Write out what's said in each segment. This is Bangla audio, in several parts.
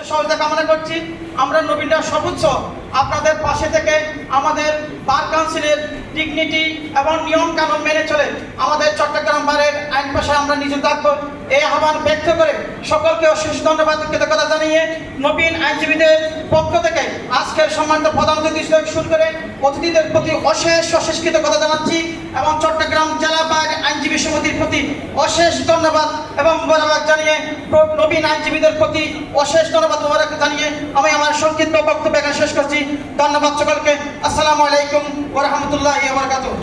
সহযোগিতা কামনা করছি। আমরা নবীনরা সর্বোচ্চ আপনাদের পাশে থেকে আমাদের বার কাউন্সিলের ডিগনিটি এবং নিয়ম কানুন মেনে চলে আমাদের চট্টগ্রাম বারের আইন পেশায় আমরা নিয়োজিত থাকবো এই আহ্বান ব্যক্ত করে সকলকে অশেষ ধন্যবাদ কৃতজ্ঞতা জানিয়ে নবীন আইনজীবীদের পক্ষ থেকে আজকের সম্মানিত প্রধান অতিথি থেকে শুরু করে অতিথিদের প্রতি অশেষ কৃতজ্ঞতা জানাচ্ছি এবং চট্টগ্রাম জেলা বার আইনজীবী সমিতির প্রতি অশেষ ধন্যবাদ এবং মোবারক জানিয়ে নবীন আইনজীবীদের প্রতি অশেষ ধন্যবাদ মোবারক জানিয়ে আমি আমার সংক্ষিপ্ত বক্তব্য এখানে শেষ করছি। ধন্যবাদ সকলকে। আসসালামু আলাইকুম ওয়া রাহমাতুল্লাহি ওয়া বারাকাতুহু।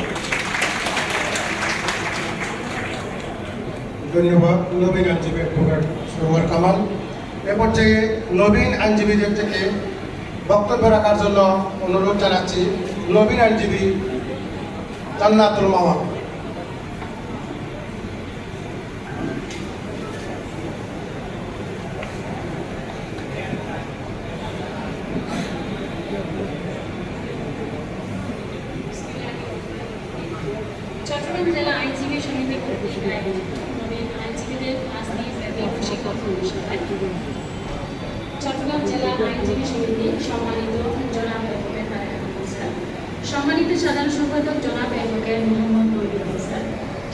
ধন্যবাদ নবীন আইনজীবী অ্যাডভোকেট সরওয়ার কামাল। এ পর্যায়ে নবীন আইনজীবীদের থেকে বক্তব্য রাখার জন্য অনুরোধ জানাচ্ছি নবীন আইনজীবী জান্নাতুল মাওয়া। চট্টগ্রাম জেলা আইনজীবী সমিতি কর্তৃক নবীন আইনজীবীদের আজকে প্রশিক্ষণ অনুষ্ঠানে চট্টগ্রাম জেলা আইনজীবী সমিতি সম্মানিত জনাব অ্যাডভোকেট স্যার, সম্মানিত সাধারণ সম্পাদক জনাব অ্যাডভোকেট মোহাম্মদ মহিউদ্দিন স্যার,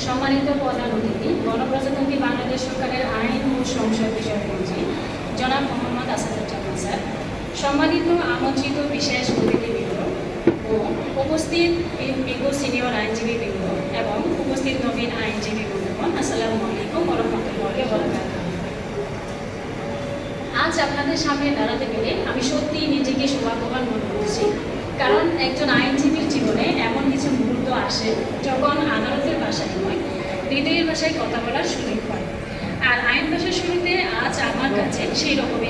সম্মানিত প্রধান অতিথি গণপ্রজাতন্ত্রী বাংলাদেশ সরকারের আইন ও সংসদ বিষয়ক মন্ত্রী জনাব মোহাম্মদ আসাদুজ্জামান স্যার, সম্মানিত আমন্ত্রিত বিশেষ অতিথিবৃন্দ ও উপস্থিত বিজ্ঞ সিনিয়র আইনজীবীবৃন্দ এবং উপস্থিত নবীন আইনজীবী বন্ধুগণ, আসসালামু আলাইকুম ওয়া রাহমাতুল্লাহি ওয়া বারাকাতুহু। আজ আপনাদের সামনে দাঁড়াতে পেরে আমি সত্যিই নিজেকে সৌভাগ্যবান মনে করছি, কারণ একজন আইনজীবীর জীবনে এমন কিছু মুহূর্ত আসে যখন আদালতের ভাষায় নয় হৃদয়ের ভাষায় কথা বলার সুযোগ হয়। আর আইন ভাষার শুরুতে আজ আমার কাছে সেই রকমই